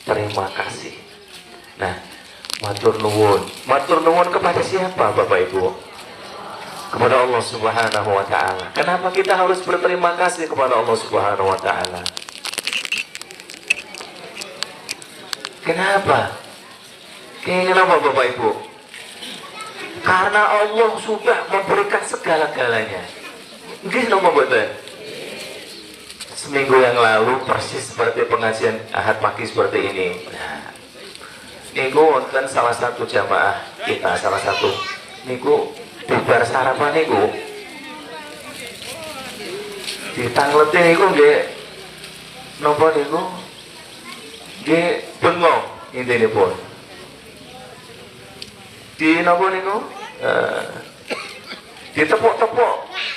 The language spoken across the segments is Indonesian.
terima kasih. Nah, matur nuwun. Matur nuwun kepada siapa Bapak Ibu? Kepada Allah Subhanahu wa Ta'ala. Kenapa kita harus berterima kasih kepada Allah Subhanahu wa Ta'ala? Kenapa? Kenapa Bapak Ibu? Karena Allah sudah memberikan segala-galanya. Nggih napa mboten? Seminggu yang lalu persis seperti pengajian Ahad pagi seperti ini. Nah, niku wonten salah satu jamaah kita, salah satu niku di bar sarapan niku ditangleti niku nggih napa niku nggih bengong intinipun. Di napa niku ditepuk-tepuk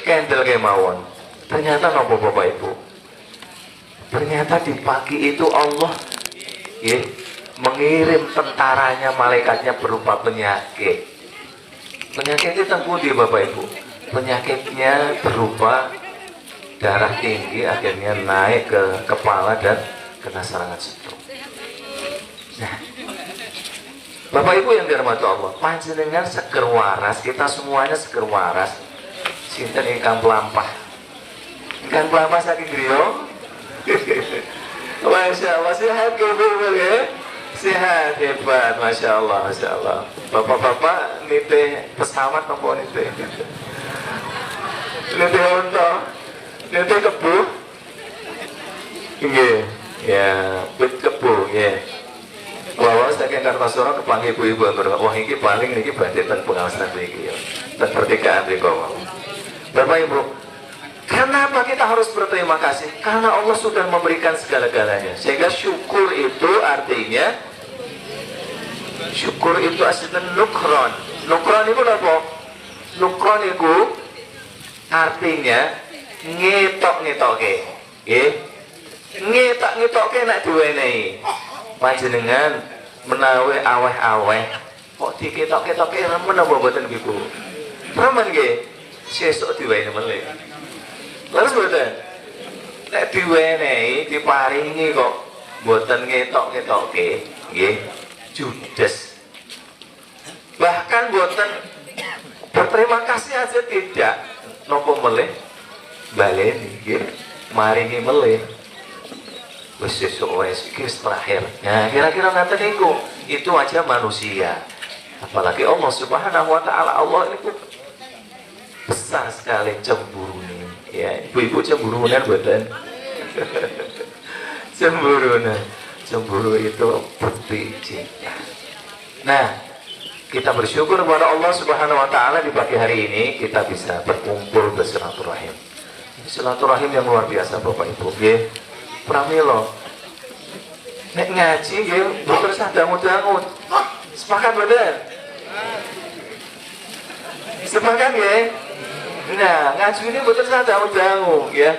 candle kemawon. Ternyata napa Bapak Ibu? Ternyata di pagi itu Allah ya, mengirim tentaranya, malaikatnya berupa penyakit. Penyakit itu pundi Bapak Ibu? Penyakitnya berupa darah tinggi, akhirnya naik ke kepala dan kena serangan stroke. Nah, Bapak Ibu yang dirahmati Allah, panjenengan seger waras, kita semuanya seger waras. Sinten ingkang pelampah? Ingkang pelampah saking griya. Masya Allah, sehat Bapak ya? Sehat, hebat, Masya Allah, Masya Allah. Bapak-bapak nitih pesawat nopo nitih? Nitih unta, nitih kebu? Nggih, ya, wit kebu, ya. Bahwa saking Kartasura kepanggih ibu-ibu anggur, wah ini paling ini badhe ten pengawasan mriki ya. Ten pertigaan mriki. Bapak Ibu, kenapa kita harus berterima kasih? Karena Allah sudah memberikan segala-galanya. Sehingga syukur itu artinya, syukur itu aslinya nukron. Nukron itu apa? Nukron itu artinya ngetok-ngetoke. Ngetok-ngetoke nak diwenehi. Panjenengan menawi aweh-aweh kok diketok-ketoke remen apa mboten niku? Remen nggih. Sesuk diwenehi meneh. Terus mboten. Nek diwenehi diparingi kok mboten ngetok-ngetoke, nggih. Judes. Bahkan mboten berterima kasih aja tidak. Napa meleh? Baleni nggih. Maringi meleh. Wis sesuk wis iki terakhir. Nah, kira-kira ngaten niku. Itu aja manusia. Apalagi Allah Subhanahu wa Ta'ala. Allah itu besar sekali cemburunya. Ya, ibu-ibu cemburuan mboten? Cemburuan. Cemburu itu bukti cinta. Nah, kita bersyukur kepada Allah Subhanahu wa Ta'ala di pagi hari ini kita bisa berkumpul bersilaturahim. Silaturahim yang luar biasa Bapak Ibu. Nggih. Pramila nek ngaji nggih mboten sadang-dangut. Sepakat mboten? Sepakat nggih? Nah, ngaji ini mboten sadang-dangut ya.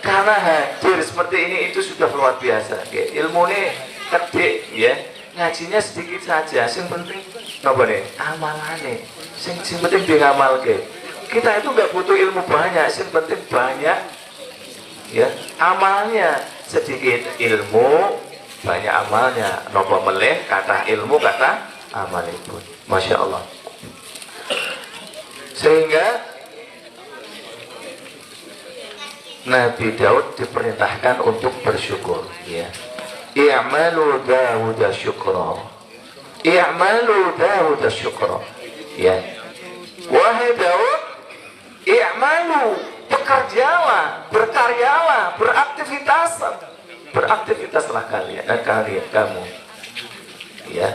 Karena hadir seperti ini itu sudah luar biasa nggih. Ilmune kedhik ya. Ngajinya sedikit saja, sing penting napa nih? Amalane. Sing penting di ngamalke. Kita itu enggak butuh ilmu banyak, sing penting banyak ya amalnya. Sedikit ilmu banyak amalnya. Nopo meleh kata ilmu kata amal itu. Masya Allah. Sehingga Nabi Daud diperintahkan untuk bersyukur ya. I'malu Dawud syukra. I'malu Dawud syukra. Ya. Wahai Daud, i'malu, bekerjalah, berkaryalah, beraktivitaslah kalian, kamu. Ya.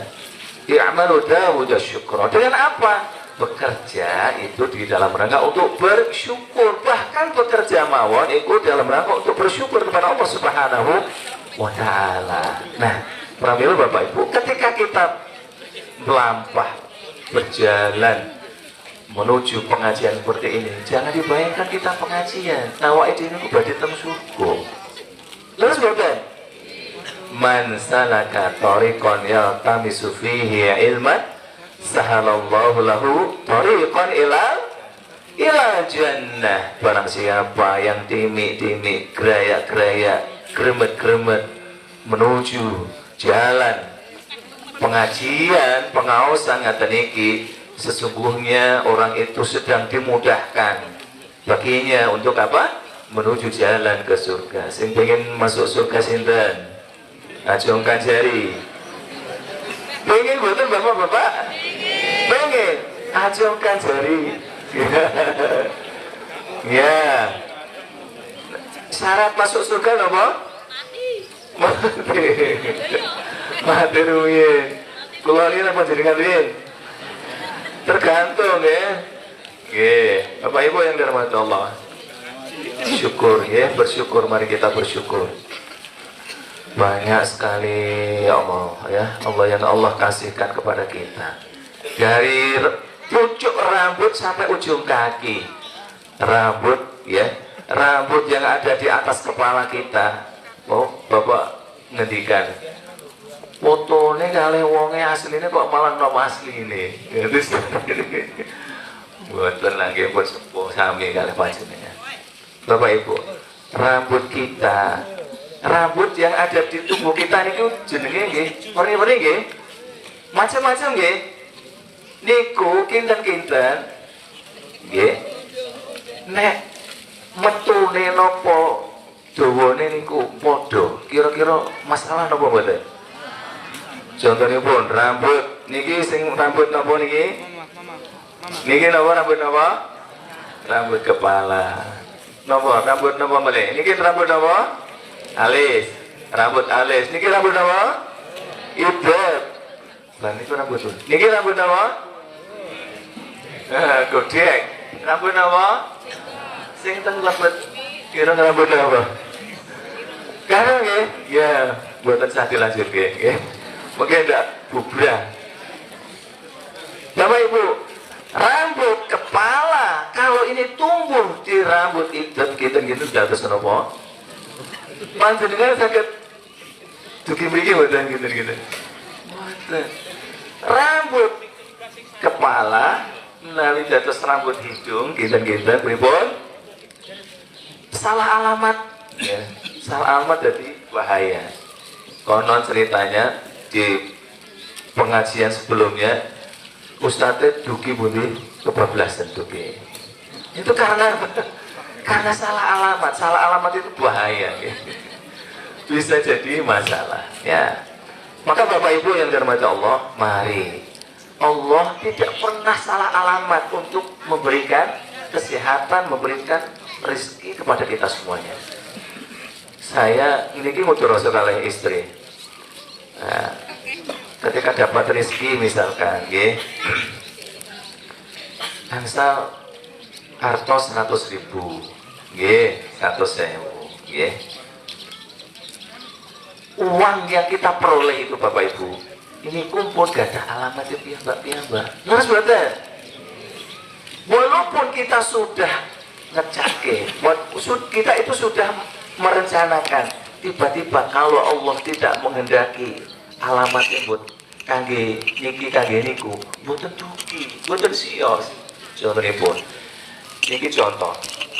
I'malu Dawud syukra. Dengan apa? Bekerja itu di dalam rangka untuk bersyukur. Bahkan bekerja mawon itu dalam rangka untuk bersyukur kepada Allah Subhanahu wa Ta'ala. Nah, pramila Bapak Ibu, ketika kita melampah berjalan menuju pengajian seperti ini, jangan dibayangkan kita pengajian nawak ini badhe teng surga. Terus mboten? Man salaka tariqan yaltamisu fihi ilman sahalallahu lahu tariqan ila jannah. Barang siapa yang timik-timik, geraya-geraya, gremet-gremet menuju jalan pengajian, pengaosan ngaten iki, sesungguhnya orang itu sedang dimudahkan baginya untuk apa? Menuju jalan ke surga. Sing pengen masuk surga sinten? Ajongkan jari. Pengen betul bapak-bapak? Pengen? Ajongkan jari. Ya. Syarat masuk surga apa? Mati. Mati rumiyin. Keluarin apa jenengan rumiyin? Tergantung ya. Nggih, Bapak Ibu yang dirahmati Allah. Syukur ya, bersyukur, mari kita bersyukur. Banyak sekali ya Allah ya, Allah yang Allah kasihkan kepada kita. Dari pucuk rambut sampai ujung kaki. Rambut ya, rambut yang ada di atas kepala kita. Oh, Bapak ngendikan. Fotone kali wonge asline kok malah nom asli ini. Mboten lagi pun sepuh sami kali panjenengan. Bapak Ibu, rambut kita, rambut yang ada di tubuh kita niku jenenge nggih, meri-meri nggih. Macam-macam nggih. Niku kinten-kinten nggih. Nek metune napa dawane niku padha, kira-kira masalah napa mboten? Contohnya pun rambut niki sing rambut napa niki? Niki napa rambut napa? Rambut kepala. Napa rambut napa malih? Niki rambut napa? Alis. Rambut alis. Niki rambut napa? Idep. Lah niku rambut. Niki rambut napa? Godek. Rambut napa? Sing teng lebet. Kira rambut napa? Karena nggih, ya, mboten sah dilanjutke nggih. Mungkin tidak bubrah. Bapak Ibu, rambut kepala kalau ini tumbuh di rambut itu kita gitu sudah terus nopo. Panjenengan sakit dugi mriki mboten gitu. Rambut kepala menawi dados rambut hidung kita pripun? Salah alamat ya. Salah alamat jadi bahaya. Konon ceritanya di pengajian sebelumnya Ustadz dugi bundi kebablasan dugi. Itu karena salah alamat. Salah alamat itu bahaya ya. Bisa jadi masalah ya. Maka Bapak Ibu yang dirahmati Allah, mari, Allah tidak pernah salah alamat untuk memberikan kesehatan, memberikan rezeki kepada kita semuanya. Saya ini ngutur oleh istri. Nah, ketika dapat rezeki misalkan, angsal harta 100.000, 100.000, uang yang kita peroleh itu Bapak Ibu, ini kumpul gak ada alamatnya piyambak. Terus berarti, walaupun kita sudah ngecake, kita itu sudah merencanakan, tiba-tiba kalau Allah tidak menghendaki alamatnya buat kangge niki kangge niku mboten dugi, mboten sios. Contohipun niki contoh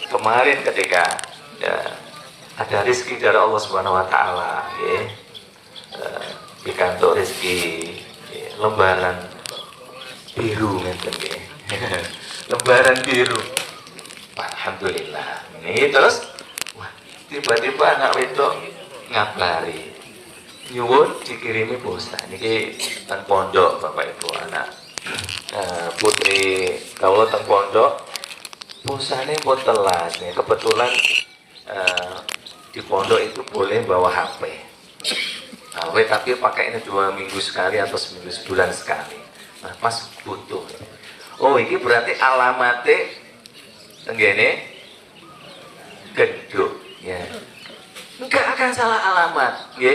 kemarin ketika ya, ada rezeki dari Allah Subhanahu wa taala nggih. Di kantor rezeki lembaran biru ngeten nggih. Lembaran biru. Alhamdulillah. Ini terus tiba-tiba anak wedok ngabari nyuwun dikirimi pulsa niki teng pondok Bapak Ibu anak putri kawula teng pondok pulsane pun telas nih kebetulan di pondok itu boleh bawa HP tapi pakai ini 2 minggu sekali atau sebulan sekali. Nah pas butuh, oh ini berarti alamatnya tenggene genduk ya, enggak akan salah alamat ya.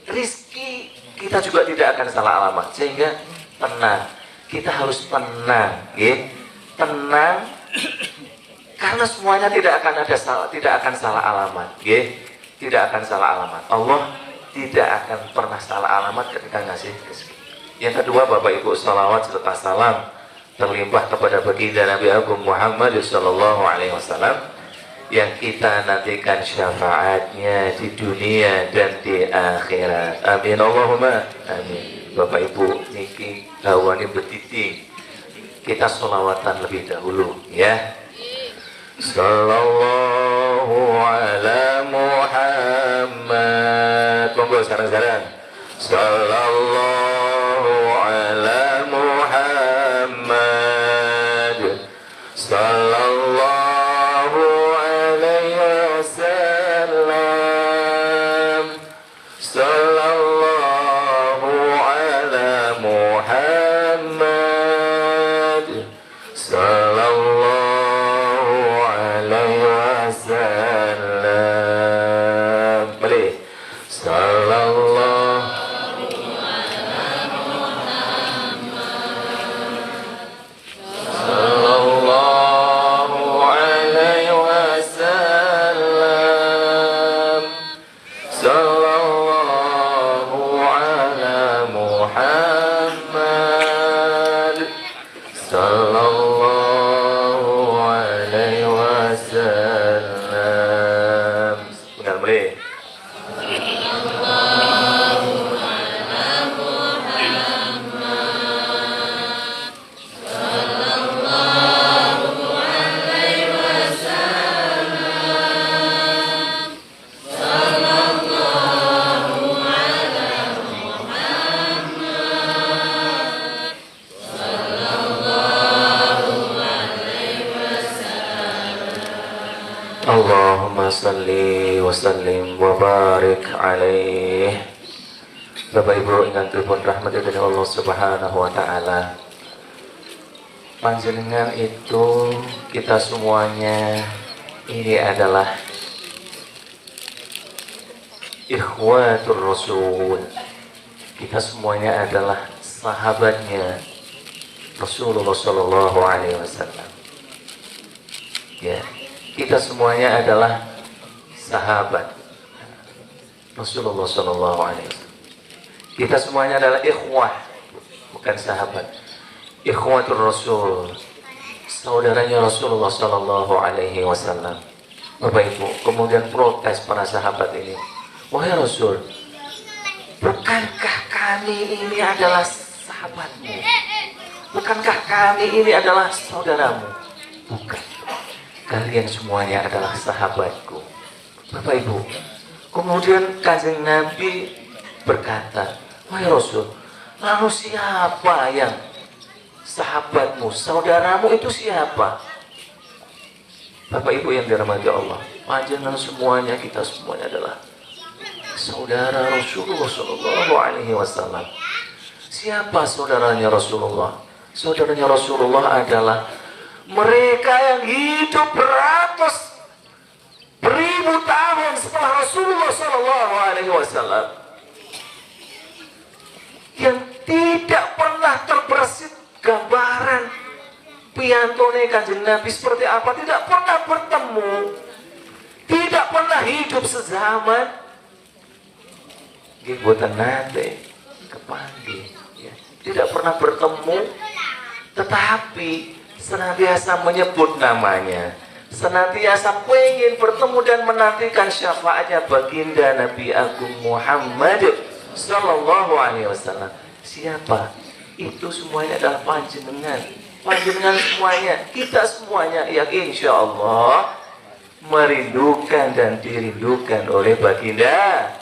Rizki kita juga tidak akan salah alamat, sehingga tenang, kita harus tenang ya. Tenang karena semuanya tidak akan salah alamat ya. Tidak akan salah alamat. Allah tidak akan pernah salah alamat ketika ngasih rezeki. Yang kedua Bapak Ibu, salawat serta salam terlimpah kepada baginda Nabi Agung Muhammad sallallahu alaihi wasallam yang kita nantikan syafaatnya di dunia dan di akhirat. Amin Allahumma amin. Bapak Ibu niki gawani betiti, kita sholawatan lebih dahulu ya. Sallallahu ala Muhammad. Monggo sareng-sareng. Sallallahu ala Muhammad. Sallallahu alaihi wasallam. Sallallahu ala Muhammad. Sallallahu alaihi wasallam. Boleh. Sallallahu sallallahu alaihi wasallam. Sallallahu ala Muhammad. Sallallahu alaihi wasallam. Benar boleh. Allahumma salli wa sallim wa barik alaih. Bapak Ibu ingkang dipun rahmati dening Allah Subhanahu wa taala. Panjenengan itu kita semuanya ini adalah ikhwatur Rasul. Kita semuanya adalah sahabatnya Rasulullah sallallahu alaihi wasallam. Ya. Kita semuanya adalah sahabat Rasulullah sallallahu alaihi wasallam. Kita semuanya adalah ikhwah, bukan sahabat. Ikhwatur Rasul, saudaranya Rasulullah sallallahu alaihi wasallam. Bapak Ibu, kemudian protes para sahabat ini. Wahai Rasul, bukankah kami ini adalah sahabatmu? Bukankah kami ini adalah saudaramu? Bukan. Kalian semuanya adalah sahabatku. Bapak Ibu, kemudian Kanjeng Nabi berkata, wahai Rasul, lalu siapa yang sahabatmu, saudaramu itu siapa? Bapak Ibu yang dirahmati Allah, panjenengan semuanya, kita semuanya adalah saudara Rasulullah sallallahu alaihi wasallam. Siapa saudaranya Rasulullah? Saudaranya Rasulullah adalah mereka yang hidup beratus beribu tahun setelah Rasulullah sallallahu alaihi wasallam, yang tidak pernah terbersit gambaran piyantone Kanjeng Nabi seperti apa, tidak pernah bertemu, tidak pernah hidup sezaman. Nggih boten nate kepanggih ya. Tidak pernah bertemu, tetapi senantiasa menyebut namanya, senantiasa ingin bertemu dan menantikan syafaatnya baginda Nabi Agung Muhammad sallallahu alaihi wasallam. Siapa? Itu semuanya adalah panjenengan. Panjenengan semuanya, kita semuanya yang insya Allah merindukan dan dirindukan oleh baginda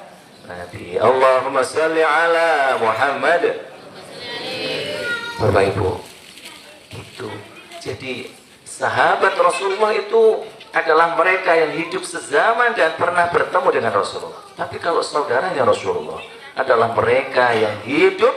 Nabi. Allahumma salli ala Muhammad. Bapak Ibu, itu. Jadi sahabat Rasulullah itu adalah mereka yang hidup sezaman dan pernah bertemu dengan Rasulullah. Tapi kalau saudaranya Rasulullah adalah mereka yang hidup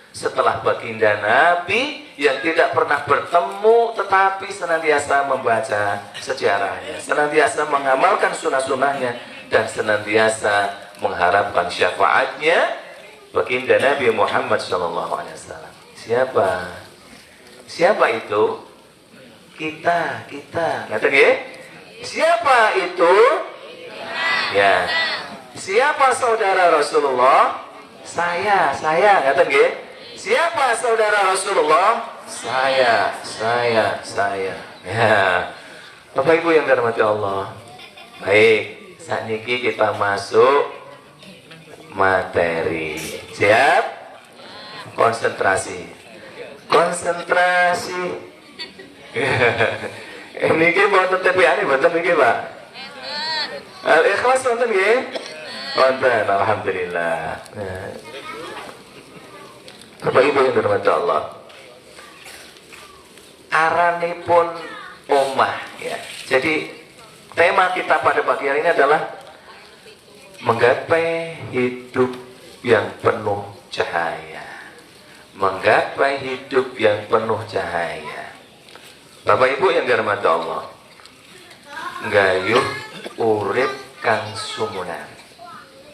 setelah baginda Nabi, yang tidak pernah bertemu tetapi senantiasa membaca sejarahnya, senantiasa mengamalkan sunnah-sunnahnya, dan senantiasa mengharapkan syafaatnya baginda Nabi Muhammad SAW. Siapa? Siapa itu? Kita, ngerti nggih? Siapa itu? Ya. Siapa saudara Rasulullah? Saya, ngerti nggih? Siapa saudara Rasulullah? Saya. Ya. Bapak Ibu yang dirahmati Allah, Baik, saat ini kita masuk materi. Siap? Konsentrasi. Konsentrasi. Ini ki wonten TPA ini wonten iki, Pak. Al-Ikhlas wonten nggih? Wonten, alhamdulillah. Bapak Ibu yang dirahmati Allah. Aranipun omah ya. Jadi tema kita pada pagi hari ini adalah menggapai hidup yang penuh cahaya. Menggapai hidup yang penuh cahaya. Bapak Ibu yang dirahmati Allah. Gayuh urip kang sumunar.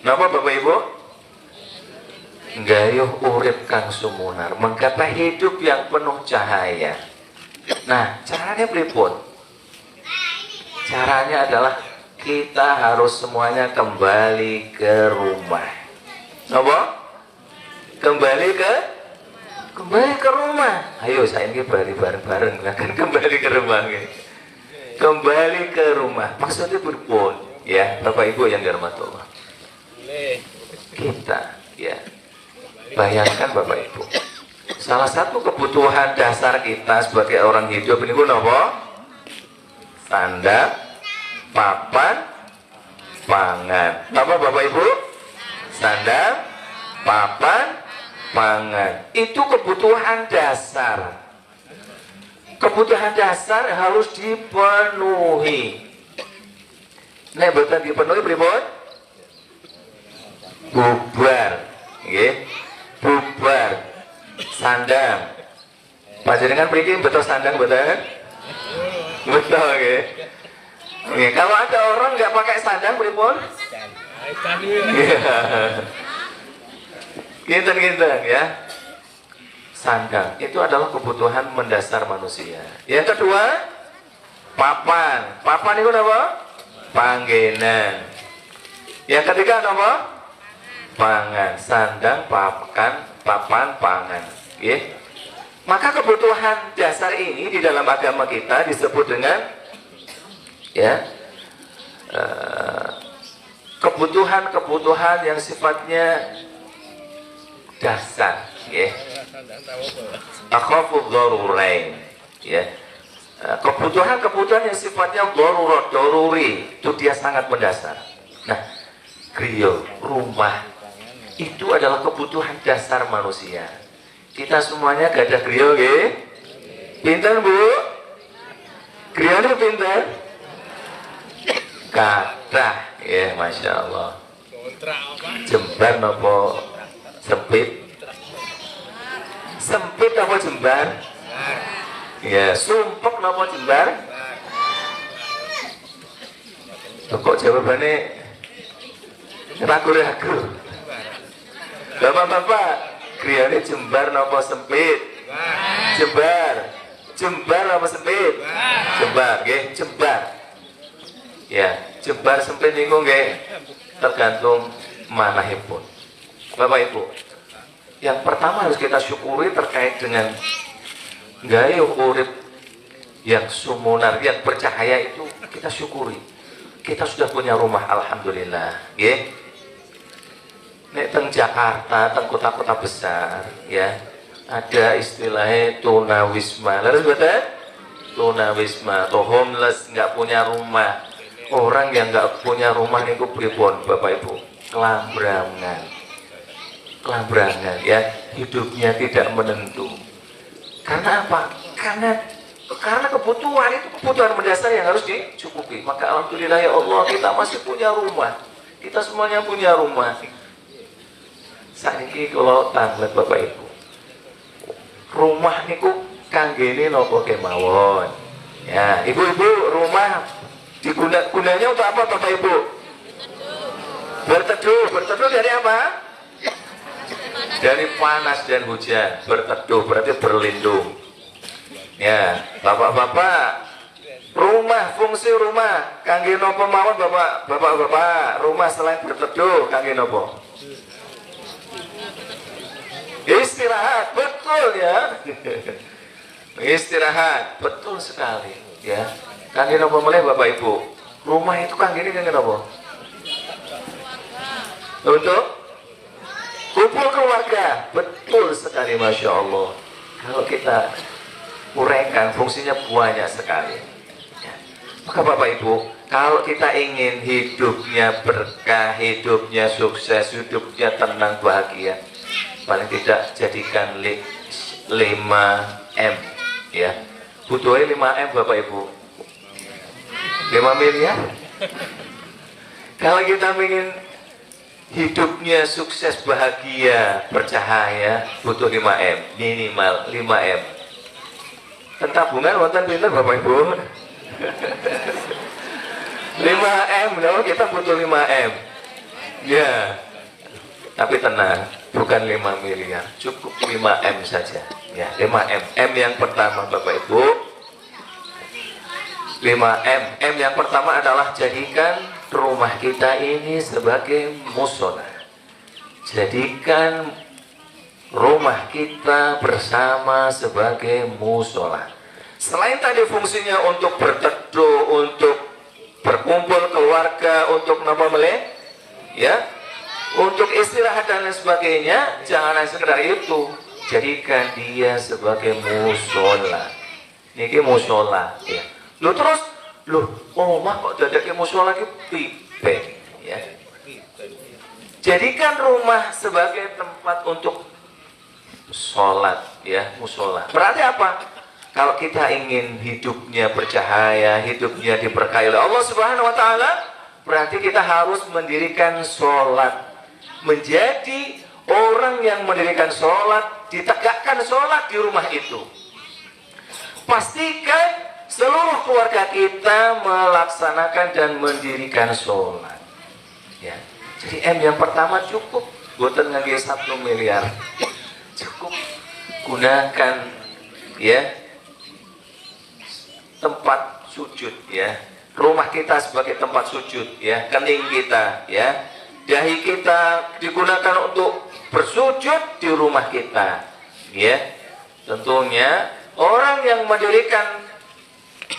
Napa Bapak Ibu? Gayuh urip kang sumunar, menggapai hidup yang penuh cahaya. Nah, caranya pripun? Caranya adalah kita harus semuanya kembali ke rumah. Apa? Kembali ke rumah. Ayo saya ini bareng-bareng kan kembali ke rumah. Kembali ke rumah. Maksudnya pripun? Ya, Bapak Ibu yang dirahmati Allah. Kita ya. Bayangkan Bapak Ibu. Salah satu kebutuhan dasar kita sebagai orang hidup ini apa? Sandang, papan, pangan. Apa Bapak Ibu? Sandang, papan, pangan. Itu kebutuhan dasar. Kebutuhan dasar harus dipenuhi. Nek boten dipenuhi pripun? Bubar. Nggih. Bubar. Sandang. Panjenengan mriki betul sandang boten? Betul nggih. Nggih, kalau ada orang nggak pakai sandang pripun? Kinten-kinten ya. Sandang itu adalah kebutuhan mendasar manusia. Yang kedua, papan. Papan itu apa? Panggenan. Yang ketiga apa? Pangan. Sandang, papan, pangan. Ya. Maka kebutuhan dasar ini di dalam agama kita disebut dengan ya kebutuhan yang sifatnya dasar. Ya. Akhafud darurain. Ya. Kebutuhan yang sifatnya darurat, daruri, itu dia sangat mendasar. Nah, griya, rumah itu adalah kebutuhan dasar manusia. Kita semuanya gadah griya nggih? Pinten, Bu? Griyane pinten? Kathah, ya Masya Allah. Jembar napa sempit? Sempit apa jembar? Ya, sumpek napa jembar? Kok jawabannya ragu-ragu? Bapak-bapak, griyane jembar napa sempit? Jembar. Jembar napa sempit? Jembar, nggih, jembar. Ya, jembar sempit niku nggih tergantung manahipun. Bapak Ibu, yang pertama harus kita syukuri terkait dengan gaya urip yang sumunar, yang bercahaya itu kita syukuri. Kita sudah punya rumah, alhamdulillah. Ya. Nek teng Jakarta, teng kota-kota besar, ya ada istilahnya tunawisma. Lalu betul? Tunawisma atau homeless, nggak punya rumah. Orang yang nggak punya rumah niku pripun, Bapak Ibu? Kelambrangan, ya, hidupnya tidak menentu. Karena apa? Karena kebutuhan itu kebutuhan mendasar yang harus dicukupi. Maka alhamdulillah ya Allah, kita masih punya rumah. Kita semuanya punya rumah. Saat ini kalau tanglet Bapak Ibu, rumah niku kanggene napa kemawon. Ya, ibu-ibu, rumah gunanya untuk apa Bapak Ibu? Berteduh. Berteduh dari apa? Dari panas dan hujan. Berteduh berarti berlindung. Ya, bapak-bapak, fungsi rumah kangge nopo mawon bapak-bapak, rumah selain berteduh kangge nopo? Istirahat, betul ya. Istirahat, betul sekali ya. Kangge nopo meleh Bapak Ibu? Rumah itu kan gini kan apa? Untuk kumpul keluarga. Betul sekali, Masya Allah. Kalau kita uraikan fungsinya banyak sekali. Ya. Maka Bapak Ibu, kalau kita ingin hidupnya berkah, hidupnya sukses, hidupnya tenang, bahagia, paling tidak jadikan 5M, ya. Butuhnya 5M Bapak Ibu. 5 miliar. Kalau kita ingin hidupnya sukses, bahagia, bercahaya, butuh 5M, minimal 5M. Tabungan wonten pinten Bapak Ibu? 5M, no? Kita butuh 5M. Ya. Tapi tenang, bukan 5 miliar, cukup 5M saja. Ya, 5M. M yang pertama Bapak Ibu. 5M. M yang pertama adalah jadikan rumah kita ini sebagai musola. Jadikan rumah kita bersama sebagai musola. Selain tadi fungsinya untuk berteduh, untuk berkumpul keluarga, untuk napa meleh, ya, untuk istirahat dan lain sebagainya, jangan sekedar itu. Jadikan dia sebagai musola. Niki musola, ya. Lu terus, omah kok dadake musola ki pipe, ya. Jadikan rumah sebagai tempat untuk sholat, ya, musola. Berarti apa? Kalau kita ingin hidupnya bercahaya, hidupnya diberkahi oleh Allah Subhanahu wa Ta'ala, berarti kita harus mendirikan sholat, menjadi orang yang mendirikan sholat, ditegakkan sholat di rumah itu. Pastikan seluruh keluarga kita melaksanakan dan mendirikan sholat, ya. Jadi M yang pertama cukup, boten ngangge 1 miliar. Cukup gunakan, ya, tempat sujud, ya, rumah kita sebagai tempat sujud, ya, kening kita, ya, dahi kita digunakan untuk bersujud di rumah kita, ya. Tentunya orang yang mendirikan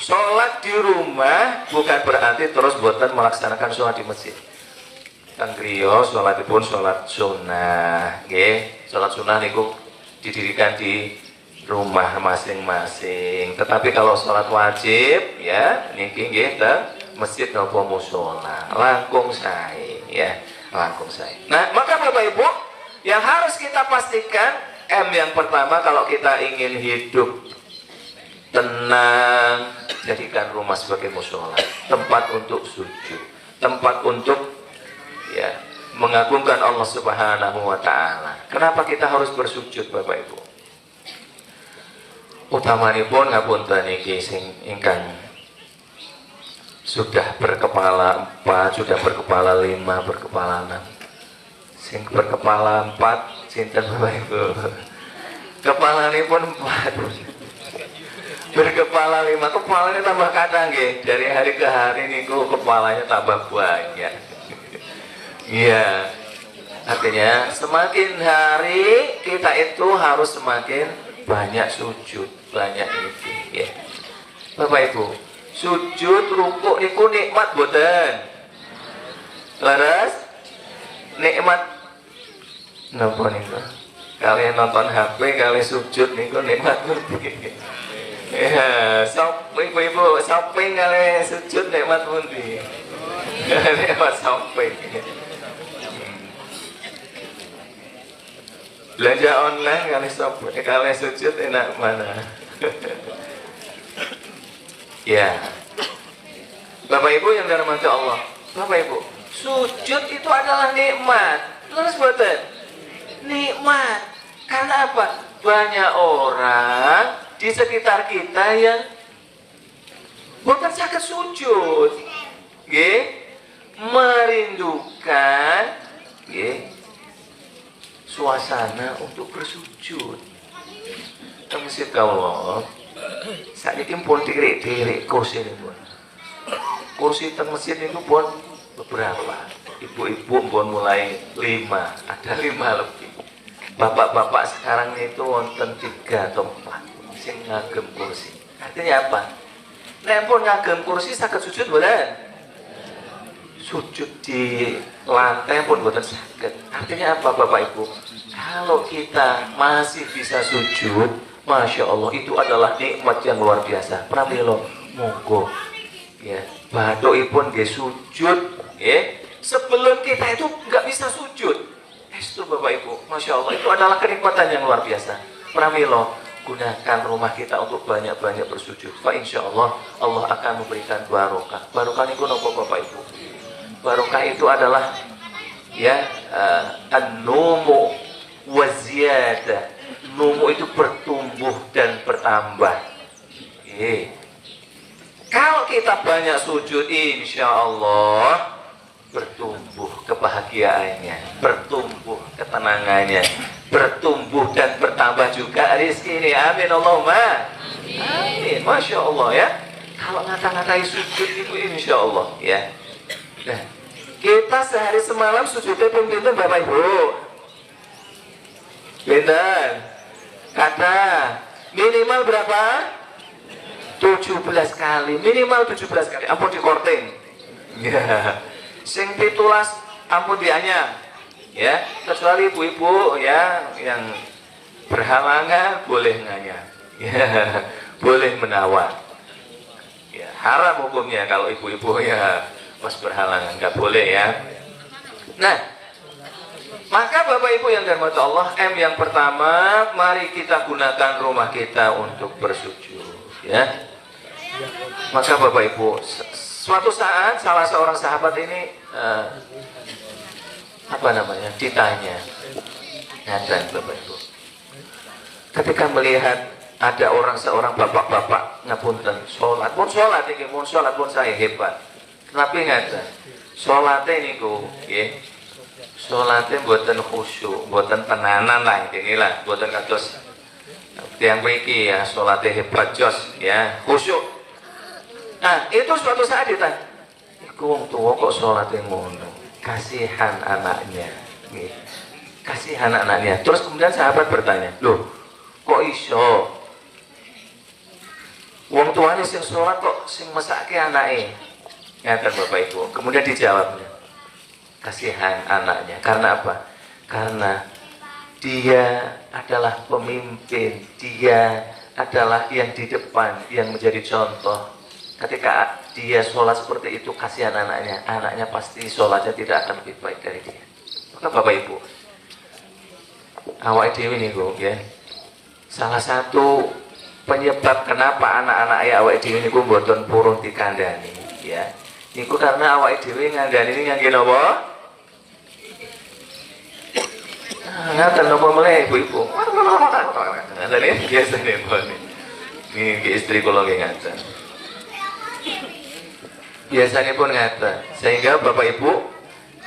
sholat di rumah bukan berarti terus boten melaksanakan sholat di masjid. Kang griya sholatipun sholat sunnah, nggih. Sholat sunnah niku didirikan di rumah masing-masing. Tetapi kalau sholat wajib, ya, niki nggih teng masjid napa mushola. Langkung sae, ya, langkung sae. Nah, maka Bapak Ibu, yang harus kita pastikan M yang pertama kalau kita ingin hidup tenang, jadikan rumah sebagai mushola, tempat untuk sujud, tempat untuk, ya, mengagungkan Allah Subhanahu wa Ta'ala. Kenapa kita harus bersujud Bapak Ibu? Utamanipun ngapunten niki sing ingkang sudah berkepala 4, sudah berkepala 5, berkepala 6. Sing berkepala 4 sinten Bapak Ibu? Kepalanipun 4. Berkepala 5, kepalanya tambah kadang nggih. Dari hari ke hari niku kepalanya tambah banyak. Iya, artinya semakin hari kita itu harus semakin banyak sujud, banyak itu, ya. Bapak Ibu, sujud rukuk niku nikmat boten? Leres? Nikmat napa niku? Kalian nonton HP, kalian sujud niku nikmat pundi? Ya, ibu-ibu shopping kalian sujud nikmat pundi? Nikmat shopping. Belanja online kali sujud enak mana? Ya, Bapak Ibu yang dirahmati Allah, Bapak Ibu, sujud itu adalah nikmat. Terus boten? Nikmat. Karena apa? Banyak orang di sekitar kita yang boten saged sujud, nggih, merindukan, nggih, suasana untuk bersujud. Teng masjid kawula sakniki pun tirik-tirik kursi niku. Kursi teng masjid niku pun beberapa. Ibu-ibu pun mulai 5, ada 5 lebih. Bapak-bapak sekarang itu wonten 3 atau 4 sing ngagem kursi. Artinya apa? Nek pun ngagem kursi saged sujud boten? sujud di lantai pun buatan sakit. Artinya apa Bapak Ibu? Kalau kita masih bisa sujud, Masya Allah, itu adalah nikmat yang luar biasa. Pramilo, monggo ya, badoipun nggih sujud ya. Sebelum kita itu nggak bisa sujud, itu Bapak Ibu, Masya Allah, itu adalah kenikmatan yang luar biasa. Pramilo, gunakan rumah kita untuk banyak-banyak bersujud. Fa insya Allah, Allah akan memberikan barokah. Barokah itu nopo Bapak Ibu? Barokah itu adalah ya an-numu wa ziyadah. Numu itu bertumbuh dan bertambah. Kalau kita banyak sujud, insya Allah bertumbuh kebahagiaannya, bertumbuh ketenangannya, bertumbuh dan bertambah juga rezeki ini. Amin Allahumma amin. Masya Allah ya. Kalau ngata-ngatai sujud itu insya Allah ya. Nah, kita sehari semalam sujudnya pinten Bapak Ibu? Pinten? Kata minimal berapa? 17 kali, minimal 17 kali. Ampun di korting. Ya. Sing pitulas ampun dianya. Ya, kecuali ibu-ibu ya yang berhalangan boleh nganya. Ya, boleh menawar. Ya, haram hukumnya kalau ibu-ibu ya pas berhalangan, nggak boleh ya. Nah, maka Bapak Ibu yang dirahmati Allah, yang pertama, mari kita gunakan rumah kita untuk bersujud ya. Maka Bapak Ibu, suatu saat salah seorang sahabat ini ditanya, ngatan Bapak Ibu, ketika melihat ada seorang bapak-bapak ngapunten sholat pun saya hebat. Kenapa ngatan? Sholatnya ini sholatnya buatan khusyuk, buatan tenanan lah, inilah buatan kados yang mriki ya, sholatnya hebat jos ya, khusyuk. Nah, itu suatu saat ditanya, iku wong tua kok sholatnya ngono, kasihan anaknya, kasihan anaknya. Terus kemudian sahabat bertanya, loh, kok iso? Wong tuanya sing sholat kok sing mesake anake? Ngaten Bapak Ibu. Kemudian dijawabnya, kasihan anaknya. Karena apa? Karena dia adalah pemimpin, dia adalah yang di depan, yang menjadi contoh. Ketika dia sholat seperti itu, kasihan anaknya, anaknya pasti sholatnya tidak akan lebih baik dari dia. Maka Bapak Ibu, awak dewi nih ya, salah satu penyebab kenapa anak-anak awak dewi niku mboten purun dikandani ya, niku karena awak dewi ngandani ini ngangge napa? Ngaten napa meleh ibu-ibu. Ngandani biasa nih Mbak. Ini istri kula nggih ngaten. Biasanya pun ngaten. Sehingga Bapak Ibu,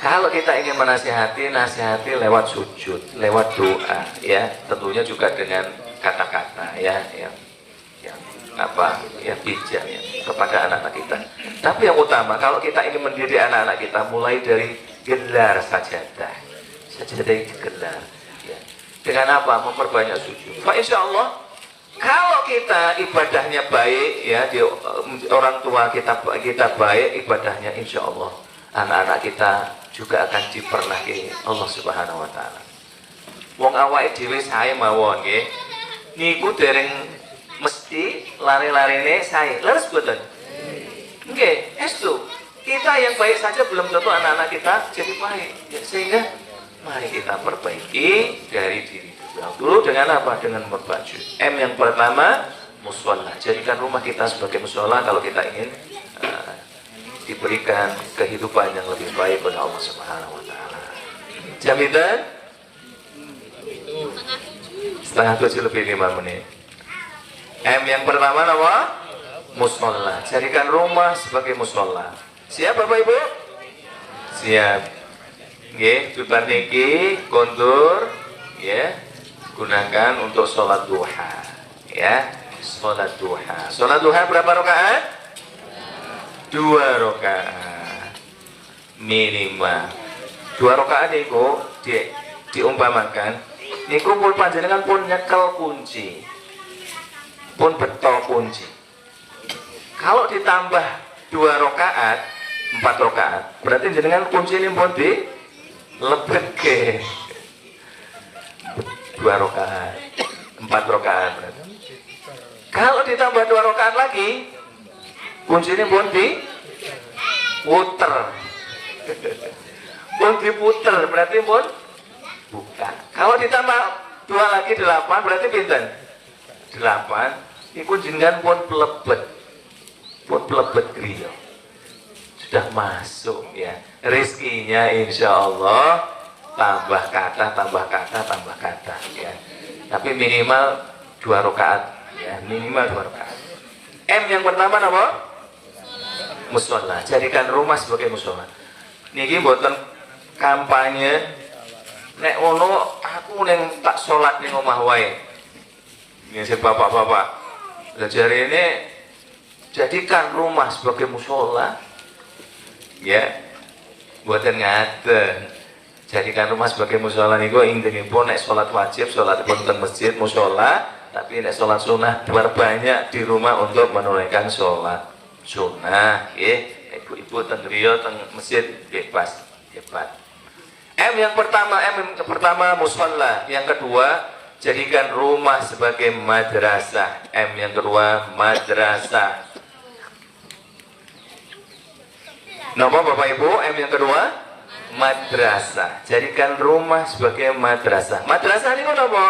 kalau kita ingin menasihati, nasihati lewat sujud, lewat doa ya, tentunya juga dengan kata-kata ya yang bijak ya kepada anak-anak kita. Tapi yang utama, kalau kita ingin mendidik anak-anak kita, mulai dari gelar sajadah digelar ya. Dengan apa? Memperbanyak sujud. Fa insyaallah, kalau kita ibadahnya baik ya, orang tua kita baik ibadahnya, insya Allah anak-anak kita juga akan dipernahi Allah Subhanahu Wa Taala. Wong awake dhewe sae mawon nggih, niku dereng mesti lari-larine sae. Leres boten? Nggih, estu. Kita yang baik saja belum tentu anak-anak kita jadi baik. Ya, sehingga mari kita perbaiki dari diri dulu dengan apa? Dengan berbaju. Yang pertama, mushola. Jadikan rumah kita sebagai mushola kalau kita ingin diberikan kehidupan yang lebih baik oleh Allah Subhanahu Wa Taala. Jam itu 6:30 lebih 5 menit. Yang pertama apa? Mushola. Jadikan rumah sebagai mushola. Siap Bapak Ibu? Siap. Nggih, bubar niki kondur ya. Gunakan untuk sholat duha ya, sholat duha berapa rakaat? 2 rakaat minimal. 2 rakaat niku diumpamakan niku pun panjenengan pun nyekel kunci, pun beto kunci. Kalau ditambah 2 rakaat 4 rakaat. Berarti jenengan kunci ini pun di lebet ke 2 rakaat, 4 rakaat. Kalau ditambah 2 rakaat lagi, kunci ini pun di puter. Pun diputer berarti pun buka. Kalau ditambah 2 lagi 8 berarti pinten? 8. Iku jenengan pun pelebet. Pun pelebet griya. Sudah masuk ya. Rezekinya insya Allah tambah kata ya. Tapi minimal 2 rakaat ya, minimal 2 rakaat. M yang pertama apa? Mushola. Jadikan rumah sebagai mushola. Niki mboten kampanye nek ngono aku ning tak salat ning omah wae. Ini bapak-bapak. Belajar ini jadikan rumah sebagai mushola. Ya, buatan ngaten. Jadikan rumah sebagai mushola niku intinipun nek salat wajib salat wonten masjid mushola, tapi nek salat sunnah banyak di rumah untuk menunaikan salat sunnah. Nggih, ibu-ibu teng griya teng masjid bebas, hebat. Yang pertama mushola, yang kedua jadikan rumah sebagai madrasah. Yang kedua madrasah. Napa Bapak Ibu? Yang kedua madrasah. Jadikan rumah sebagai madrasah. Madrasah ini apa?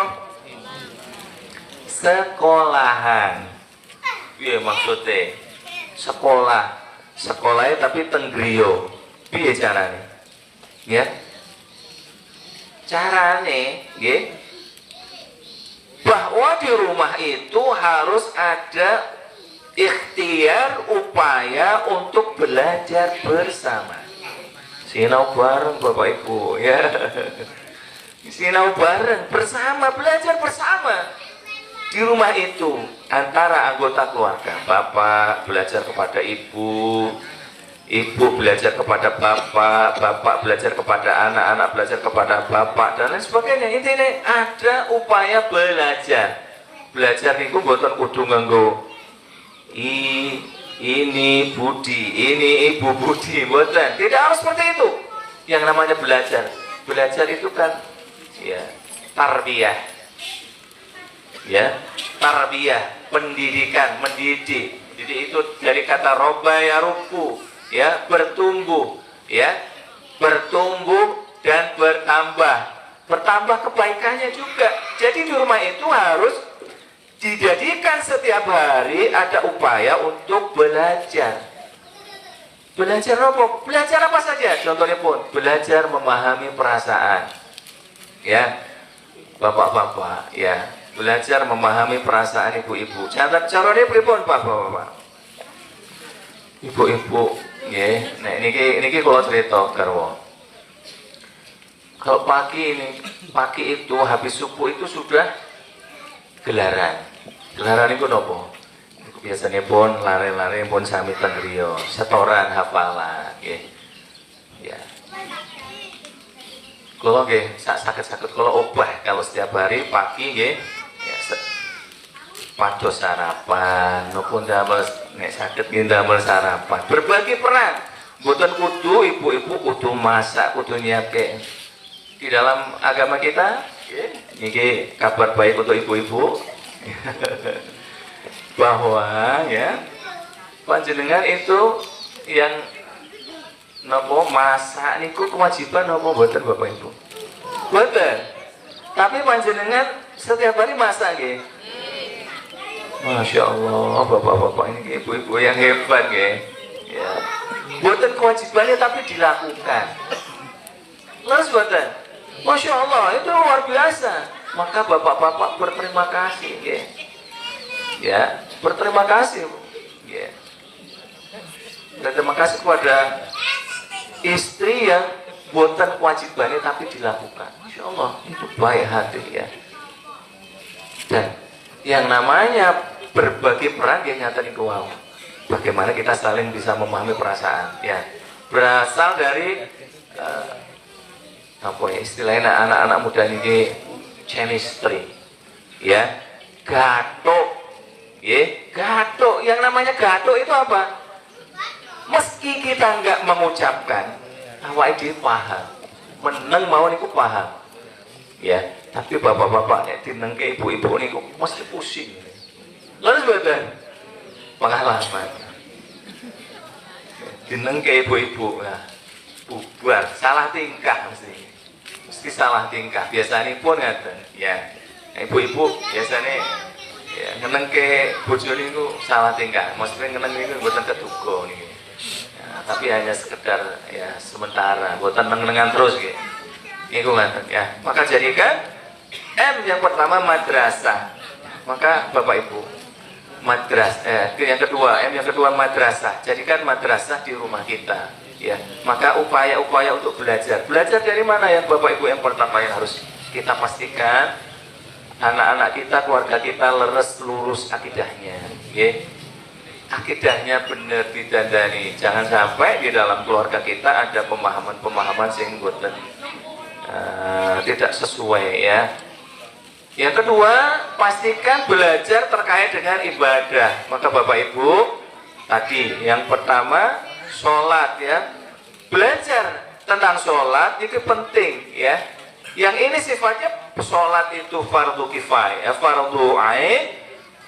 Sekolahan. Iya maksudnya sekolah. Sekolahnya tapi tenggriyo. Piye carane? Ya. Carane, nggih. Bahwa di rumah itu harus ada ikhtiar upaya untuk belajar bersama. Sinau bareng Bapak Ibu ya. Sinau bareng bersama, belajar bersama. Di rumah itu antara anggota keluarga, bapak belajar kepada ibu, ibu belajar kepada bapak, bapak belajar kepada anak, anak belajar kepada bapak dan lain sebagainya. Intinya ada upaya belajar. Belajar niku mboten kudu nganggo ini Budi, ini Ibu Budi, bukan. Tidak harus seperti itu. Yang namanya belajar, belajar itu kan, ya, tarbiyah, ya, tarbiyah, pendidikan, mendidik. Jadi itu dari kata roba ya ruku, ya, bertumbuh, ya, bertumbuh dan bertambah, bertambah kebaikannya juga. Jadi di rumah itu harus dijadikan setiap hari ada upaya untuk belajar. Belajar apa? Belajar apa saja? Contohnya pun belajar memahami perasaan. Ya, bapak-bapak, ya, belajar memahami perasaan ibu-ibu. Caranya pripun, bapak-bapak? Ibu-ibu, ya, nah ini kalau cerita garwa. Kalau pagi itu habis subuh itu sudah gelaran. Gelaran itu nopo? Biasanya pun lari-lari pun sami tengriyo, setoran hafalan, ya. Kalau sakit-sakit kalau obah kalau setiap hari pagi ya pados sarapan, nopun damel nek sakit damel sarapan. Berbagi peran. Mboten kudu ibu-ibu kudu masak, kudu nyiapke. Di dalam agama kita, ini kabar baik untuk ibu-ibu. Bahwa ya panjenengan itu yang nopo masak niku kewajiban nopo mboten Bapak Ibu? Mboten. Tapi panjenengan setiap hari masak nggih. Masya Allah, bapak-bapak ini ibu-ibu yang hebat nggih. Ya. Mboten kewajibannya tapi dilakukan. Terus mboten. Masya Allah, itu luar biasa. Maka bapak-bapak berterima kasih nggih. Ya, berterima kasih. Ya. Berterima kasih kepada istri yang buatan kewajibannya tapi dilakukan. Masya Allah, itu baik hati ya. Dan yang namanya berbagi peran yang nyata di wow. Bagaimana kita saling bisa memahami perasaan ya. Berasal dari apa ya istilahnya anak-anak muda ini chemistry ya. Gato. Gato, yang namanya gato itu apa? Meski kita nggak mengucapkan, awake dhewe paham. Meneng mau niku paham. Ya, tapi bapak-bapak nek dinengke ibu-ibu niku mesti pusing. Lalu sebentar pengalaman. Dinengke ibu-ibu lah. Bubar, salah tingkah mesti salah tingkah. Biasanya pun ngaten, ya. Ibu-ibu biasanya ya ngenengke bojone niku salah tingkah. Maksudnya ngeneng niku mboten ketuga niki. Ya, tapi hanya sekedar ya sementara, mboten neng-nengan terus nggih. Niku ngaten ya. Maka jadikan M yang pertama madrasah. Maka Bapak Ibu yang kedua madrasah. Jadikan madrasah di rumah kita. Ya, maka upaya-upaya untuk belajar dari mana ya Bapak Ibu? Yang pertama yang harus kita pastikan anak-anak kita, keluarga kita lurus akidahnya, ya. Akidahnya benar didandani. Jangan sampai di dalam keluarga kita ada pemahaman-pemahaman sing boten tidak sesuai ya. Yang kedua, pastikan belajar terkait dengan ibadah. Maka Bapak Ibu tadi yang pertama sholat ya, belajar tentang sholat itu penting ya. Yang ini sifatnya sholat itu fardu kifayah, fardu ain.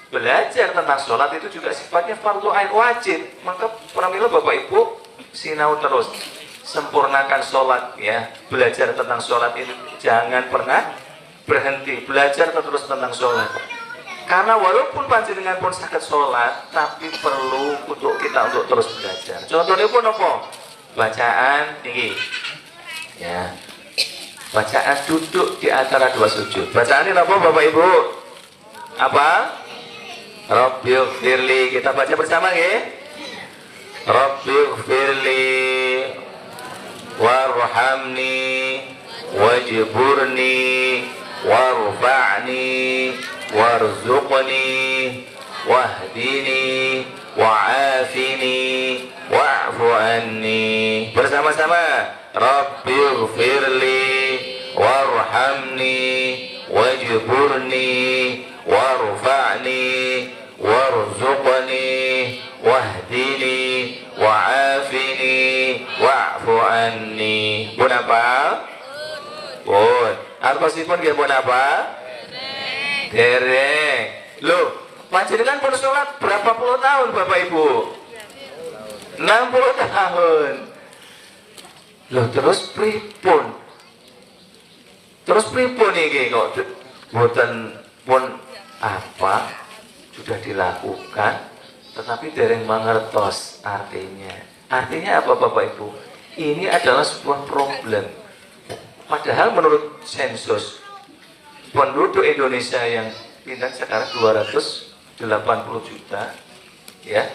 Belajar tentang sholat itu juga sifatnya fardu ain, wajib. Maka pramila Bapak Ibu sinau terus, sempurnakan sholat ya. Belajar tentang sholat itu jangan pernah berhenti, belajar terus tentang sholat. Karena walaupun panjenengan pun sakit sholat, tapi perlu untuk kita untuk terus belajar. Contohnya pun apa? Bacaan tinggi, ya. Bacaan duduk di antara dua sujud. Bacaan ini apa Bapak Ibu? Apa? Rabbighfirli. Kita baca bersama ya. Rabbighfirli warhamni wajburni warfa'ni warzuqni wahdini wa'afini wa'fu anni. Bersama-sama. Rabbighfirli warhamni wajburni warfa'ni warzuqni wahdini wa'afini wa'fu anni. Pun apa? Pun artosipun nggih pun apa? Dereng. Loh, panjenengan pun sholat berapa puluh tahun Bapak Ibu? 60 tahun. Loh, terus pripun? Iki kok boten pun apa sudah dilakukan tetapi dereng mangertos artinya. Artinya apa Bapak Ibu? Ini adalah sebuah problem. Padahal menurut sensus penduduk Indonesia yang pindah sekarang 280 juta ya,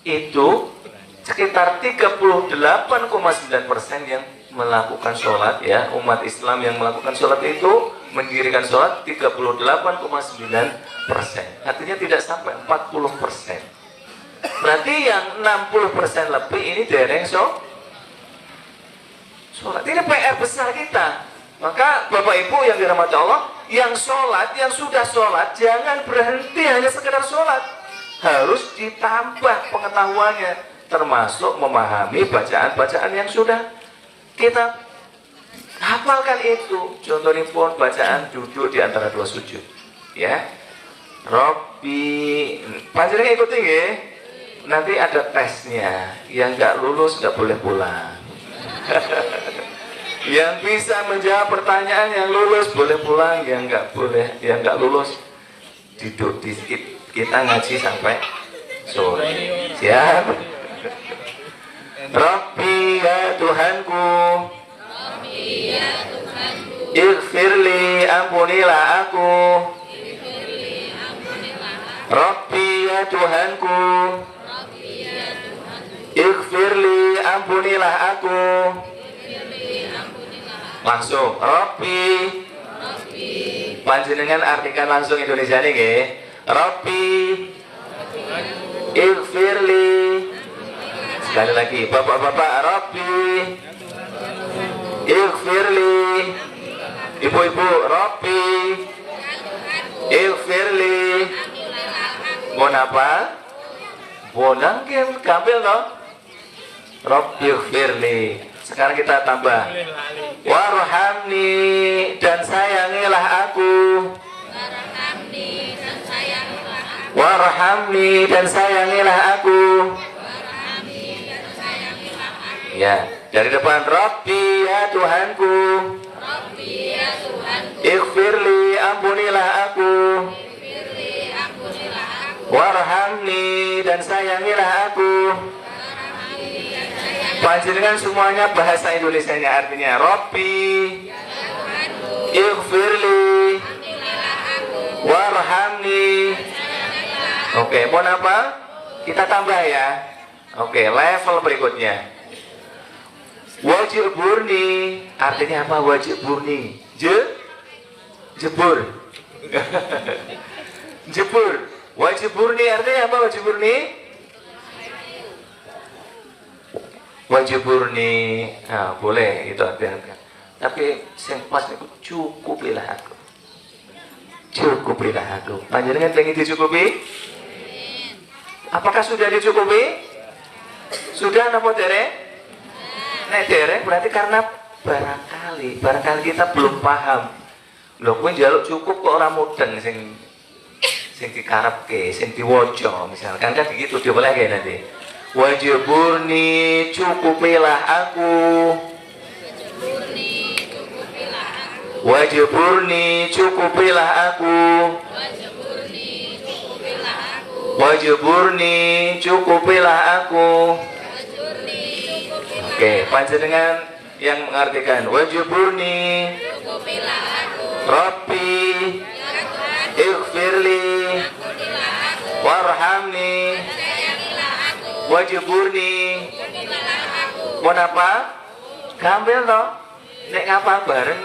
itu sekitar 38,9% yang melakukan sholat ya. Umat Islam yang melakukan sholat itu mendirikan sholat 38,9%. Artinya tidak sampai 40%. Berarti yang 60% lebih ini dereng sholat. Ini PR besar kita. Maka Bapak Ibu yang dirahmati Allah, yang sholat, yang sudah sholat, jangan berhenti hanya sekedar sholat. Harus ditambah pengetahuannya, termasuk memahami bacaan-bacaan yang sudah kita hafalkan itu. Contohnya pun bacaan duduk di antara dua sujud ya. Robbi, panjenengan ikuti ya. Nanti ada tesnya. Yang nggak lulus nggak boleh pulang. Yang bisa menjawab pertanyaan yang lulus boleh pulang, yang nggak boleh, yang nggak lulus duduk di kita ngaji sampai sore. Siap? Rabbi ya Tuhanku, Ighfirli, ampunilah aku. Rabbi ya Tuhanku, Ighfirli, ampunilah aku. Langsung Rabbi. Panjenengan artikan langsung Indonesia nih nggih. Rabbi Ighfirli. Sekali lagi bapak-bapak, Rabbi Ighfirli. Ibu-ibu, Rabbi Ighfirli. Mohon apa? Bonang game gampil toh? Rabbighfirli. Sekarang kita tambah. Warhamni dan sayangilah aku. Warhamni dan sayangilah aku. Ya, dari depan. Rabbi ya Tuhanku. Ighfirli, ampunilah aku. Warhamni dan sayangilah aku. Panjenengan semuanya bahasa Indonesianya artinya Rabbi, Ighfirli, Warhamni. Oke, mau apa? Kita tambah ya. Oke, level berikutnya. Wajburni, artinya apa wajburni? Jebur. Jebur. Wajburni artinya apa wajburni? Wajburni. Nah, boleh itu artinya. Tapi yang pas itu cukupilah aku. Cukupilah aku. Panjenengan pengen dicukupi? Apakah sudah dicukupi? Sudah napa dereng? Nek dereng berarti karena barangkali kita belum paham. Lho kowe njaluk cukup kok ora mudeng sing dikarepke, sing diwaca misalkan kan begitu dibolehke nanti. Wajburni, cukupilah aku. Wajburni, cukupilah aku. Wajburni, cukupilah aku. Oke, panjenengan yang mengartikan wajburni, Rabbi, Ighfirli, Warhamni, Wajburni. Mau apa? Gampil toh? Nek ngapa bareng?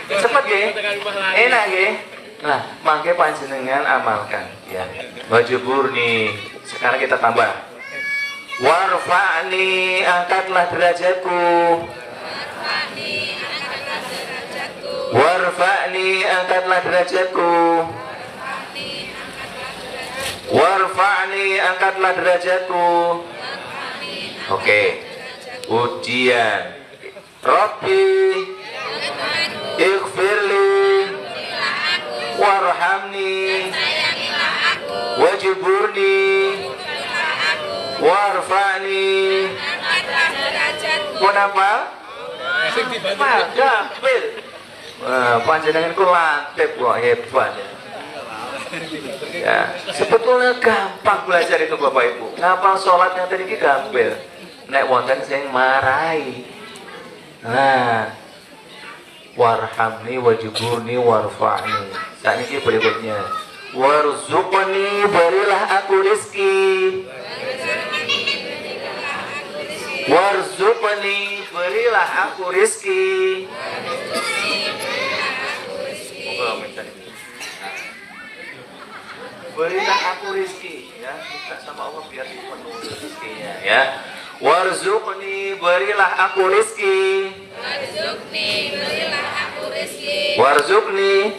Cepet nggih? Enak nggih? Nah, mangke panjenengan amalkan ya. Wajburni. Sekarang kita tambah. Warfa'ni, angkatlah derajatku. Warfa'ni, angkatlah derajatku. Warfa'ni, angkatlah derajatku. Oke. Ujian. Rabbi, Ighfirli, Warhamni, Wajburni, Warfa'ni. Kenapa? Gampil. Panjenengan ku lantip kok, hebat ya. Ya, sebetulnya gampang belajar itu Bapak Ibu. Ngapal sholatnya tadi ki gampil. Nek wonten sing marahi. Nah, warhamni wajburni warfa'ni. Saat ini berikutnya. Warzuqni, berilah aku rizki. Warzuqni, berilah aku rizki. Berilah aku rizki ya, minta sama Allah biar dipenuhi rizkinya ya. Warzuqni, berilah aku rizki. Warzuqni, berilah aku rizki. Warzuqni,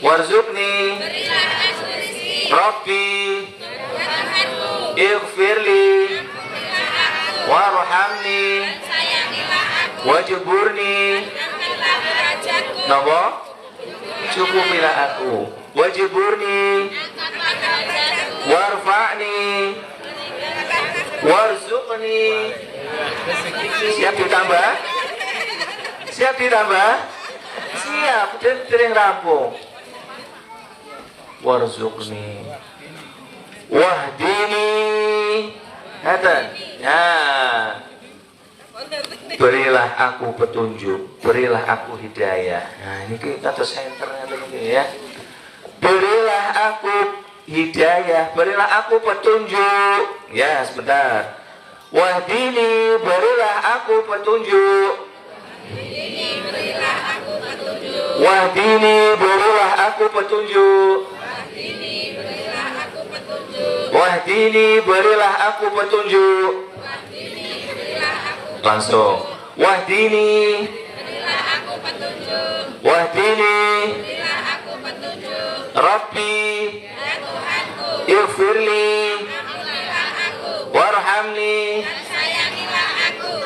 warzuqni, berilah aku rizki. Rabbi, Ighfirli, Warhamni, Wajburni. Napa? Cukupilah aku. Wajburni, Warfa'ni, Warzuqni. Siap ditambah? Siap ditambah? Siap, sering rampung. Warzuqni, wahdini. Haten. Ya. Berilah aku petunjuk, berilah aku hidayah. Nah, ini kita terus senternya begini ya. Berilah aku hidayah, berilah aku petunjuk. Ya, sebentar. Wahdini, berilah aku petunjuk. Wahdini, berilah aku petunjuk. Wahdini, berilah aku petunjuk. Langsung. Wahdini, wahdini, Rabbi, Ighfirli,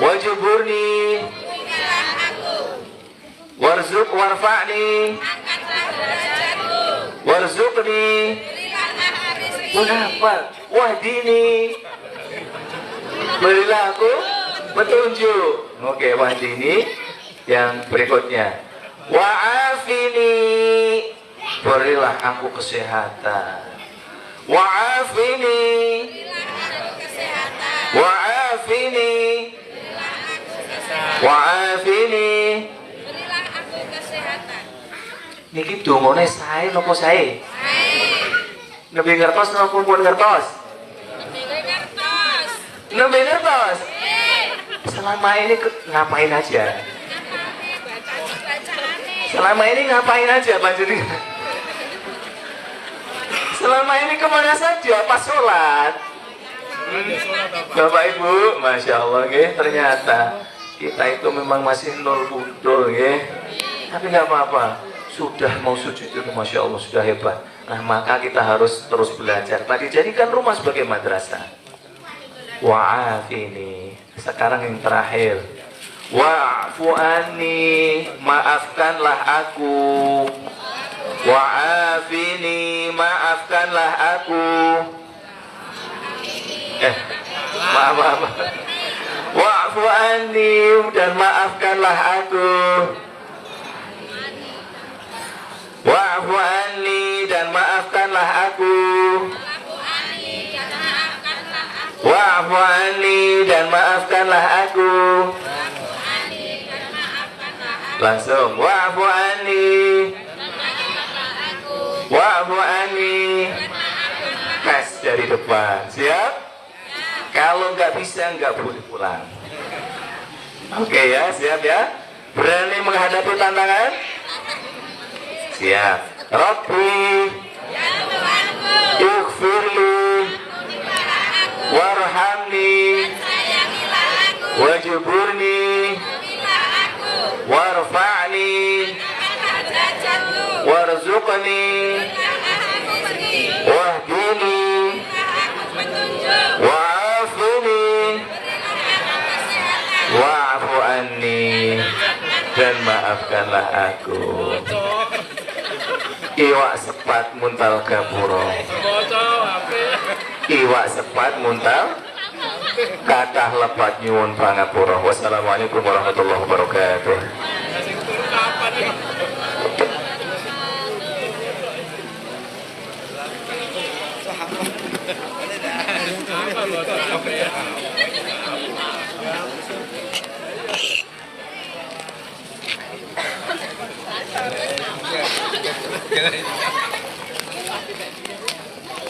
Wajburni, warzuq warfa'ni, warzuqni, kenapa? Wahdini, berilah aku petunjuk. Oke, wahdini. Yang berikutnya, wa'afini, berilah aku kesehatan. Wa'afini, wa'afini, wa'afini, berilah aku kesehatan. niki dongane sae napa sae? Nembe ngertos napa pun ngertos? Ngertos. Nembe ngertos. Selama ini ngapain aja? Selama ini ngapain aja panjenengan? Selama ini kemana saja pas sholat? Bapak Ibu, Masya Allah, ternyata kita itu memang masih nol budul, tapi nggak apa-apa. Sudah mau sujud itu, Masya Allah, sudah hebat. Nah, maka kita harus terus belajar. Tadi jadikan rumah sebagai madrasah. Wa'afini. Sekarang yang terakhir. Wa'fu anni, maafkanlah aku. Wa'afini, maafkanlah aku. Maaf. Wa'fu anni, dan maafkanlah aku. Wa'fu anni, dan maafkanlah aku. Wa'fu anni, dan maafkanlah aku. Langsung wa'fu anni, wa'fu anni. Tes dari depan, siap? Kalau nggak bisa nggak boleh pulang. Oke ya, siap ya? Berani menghadapi tantangan? Siap. Rabbi, ighfirli, warhamni, wajburni, warfa'ni, warzuqni, wahdini, wa'afini, wa'fu anni, dan maafkanlah aku. Iwak sepat muntal gapuro, iwak sepat muntal kathah lepat nyuwun pangapura. Wassalamualaikum warahmatullahi wabarakatuh. Gila.